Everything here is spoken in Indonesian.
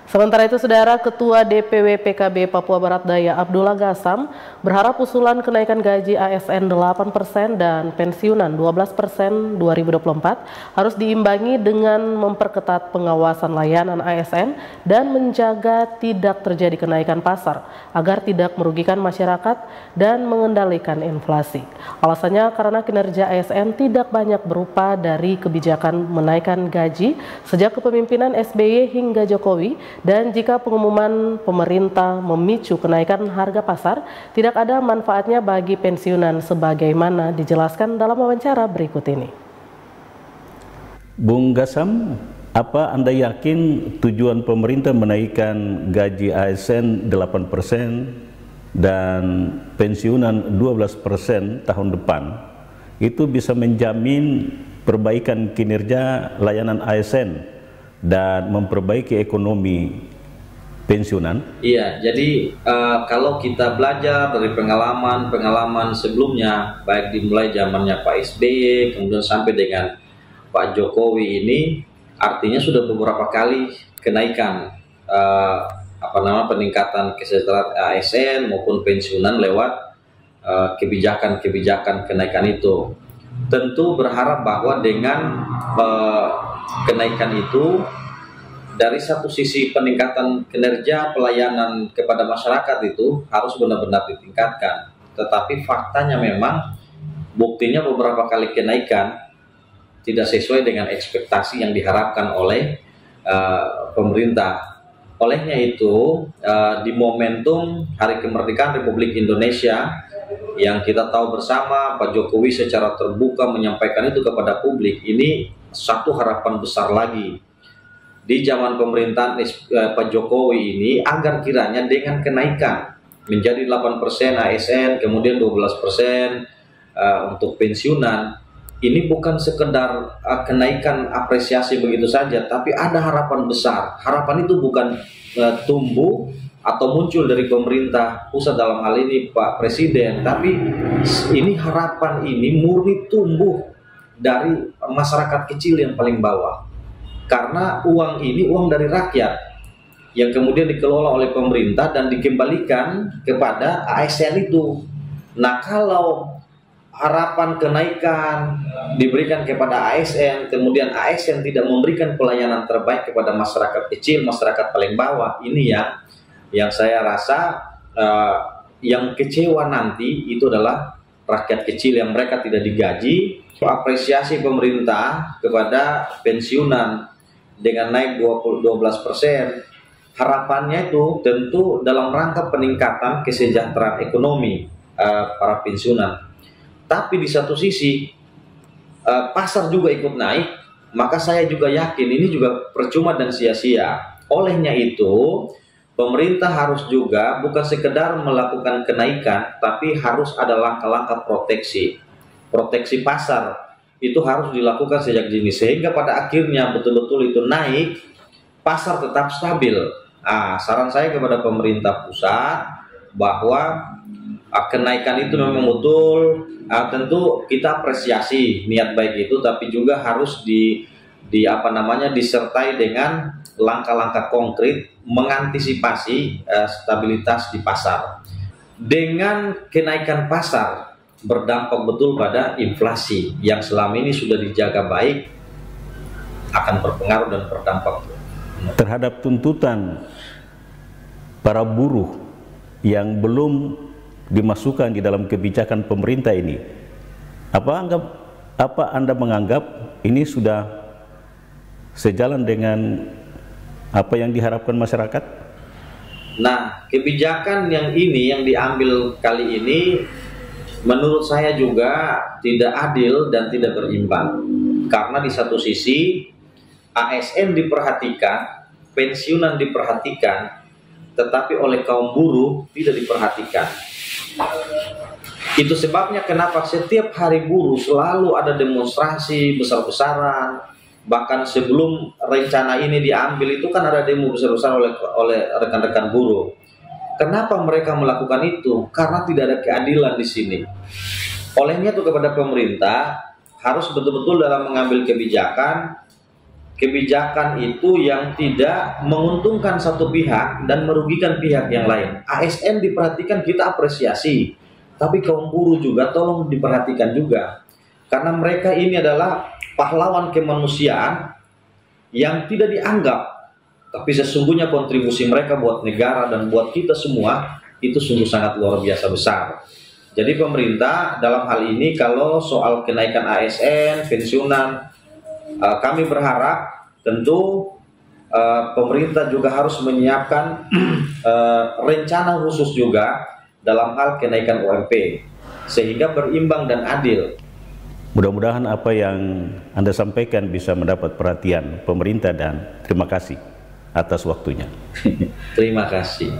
Sementara itu, Saudara, Ketua DPW PKB Papua Barat Daya Abdullah Gassam berharap usulan kenaikan gaji ASN 8% dan pensiunan 12% 2024 harus diimbangi dengan memperketat pengawasan layanan ASN dan menjaga tidak terjadi kenaikan pasar agar tidak merugikan masyarakat dan mengendalikan inflasi. Alasannya karena kinerja ASN tidak banyak berupa dari kebijakan menaikkan gaji sejak kepemimpinan SBY hingga Jokowi. Dan jika pengumuman pemerintah memicu kenaikan harga pasar, tidak ada manfaatnya bagi pensiunan sebagaimana dijelaskan dalam wawancara berikut ini. Bung Gassam, apa Anda yakin tujuan pemerintah menaikkan gaji ASN 8% dan pensiunan 12% tahun depan itu bisa menjamin perbaikan kinerja layanan ASN dan memperbaiki ekonomi pensiunan? Iya, jadi kalau kita belajar dari pengalaman sebelumnya, baik dimulai zamannya Pak SBY, kemudian sampai dengan Pak Jokowi ini, artinya sudah beberapa kali kenaikan peningkatan kesejahteraan ASN maupun pensiunan lewat kebijakan-kebijakan kenaikan itu. Tentu berharap bahwa dengan kenaikan itu, dari satu sisi peningkatan kinerja pelayanan kepada masyarakat itu harus benar-benar ditingkatkan. Tetapi faktanya memang buktinya beberapa kali kenaikan tidak sesuai dengan ekspektasi yang diharapkan oleh pemerintah. Olehnya itu, di momentum Hari Kemerdekaan Republik Indonesia yang kita tahu bersama, Pak Jokowi secara terbuka menyampaikan itu kepada publik, ini satu harapan besar lagi di zaman pemerintahan Pak Jokowi ini, agar kiranya dengan kenaikan menjadi 8% ASN, kemudian 12% untuk pensiunan, ini bukan sekedar kenaikan apresiasi begitu saja, tapi ada harapan besar. Harapan itu bukan tumbuh atau muncul dari pemerintah pusat dalam hal ini Pak Presiden, tapi ini harapan ini murni tumbuh dari masyarakat kecil yang paling bawah. Karena uang ini uang dari rakyat yang kemudian dikelola oleh pemerintah dan dikembalikan kepada ASN itu. Nah, kalau harapan kenaikan diberikan kepada ASN, kemudian ASN tidak memberikan pelayanan terbaik kepada masyarakat kecil, masyarakat paling bawah, ini yang saya rasa yang kecewa nanti itu adalah rakyat kecil yang mereka tidak digaji. Apresiasi pemerintah kepada pensiunan dengan naik 12%, harapannya itu tentu dalam rangka peningkatan kesejahteraan ekonomi para pensiunan. Tapi di satu sisi pasar juga ikut naik, maka saya juga yakin ini juga percuma dan sia-sia. Olehnya itu, pemerintah harus juga bukan sekedar melakukan kenaikan, tapi harus ada langkah-langkah proteksi pasar. Itu harus dilakukan sejak dini, sehingga pada akhirnya betul-betul itu naik, pasar tetap stabil. Saran saya kepada pemerintah pusat bahwa kenaikan itu memang betul, tentu kita apresiasi niat baik itu, tapi juga harus disertai dengan langkah-langkah konkret mengantisipasi stabilitas di pasar. Dengan kenaikan pasar berdampak betul pada inflasi yang selama ini sudah dijaga baik, akan berpengaruh dan berdampak terhadap tuntutan para buruh yang belum dimasukkan di dalam kebijakan pemerintah ini. Apa Anda menganggap ini sudah sejalan dengan apa yang diharapkan masyarakat? Nah, kebijakan yang diambil kali ini menurut saya juga tidak adil dan tidak berimbang. Karena di satu sisi ASN diperhatikan, pensiunan diperhatikan, tetapi oleh kaum buruh tidak diperhatikan. Itu sebabnya kenapa setiap hari buruh selalu ada demonstrasi besar-besaran. Bahkan sebelum rencana ini diambil itu kan ada demo besar-besaran oleh rekan-rekan buruh. Kenapa mereka melakukan itu? Karena tidak ada keadilan di sini. Olehnya itu kepada pemerintah harus betul-betul dalam mengambil kebijakan kebijakan itu yang tidak menguntungkan satu pihak dan merugikan pihak yang lain. ASN diperhatikan, kita apresiasi, tapi kaum buruh juga tolong diperhatikan juga, karena mereka ini adalah pahlawan kemanusiaan yang tidak dianggap, tapi sesungguhnya kontribusi mereka buat negara dan buat kita semua itu sungguh sangat luar biasa besar. Jadi pemerintah dalam hal ini kalau soal kenaikan ASN, pensiunan, kami berharap tentu pemerintah juga harus menyiapkan rencana khusus juga dalam hal kenaikan UMP sehingga berimbang dan adil. Mudah-mudahan apa yang Anda sampaikan bisa mendapat perhatian pemerintah dan terima kasih atas waktunya. Terima kasih.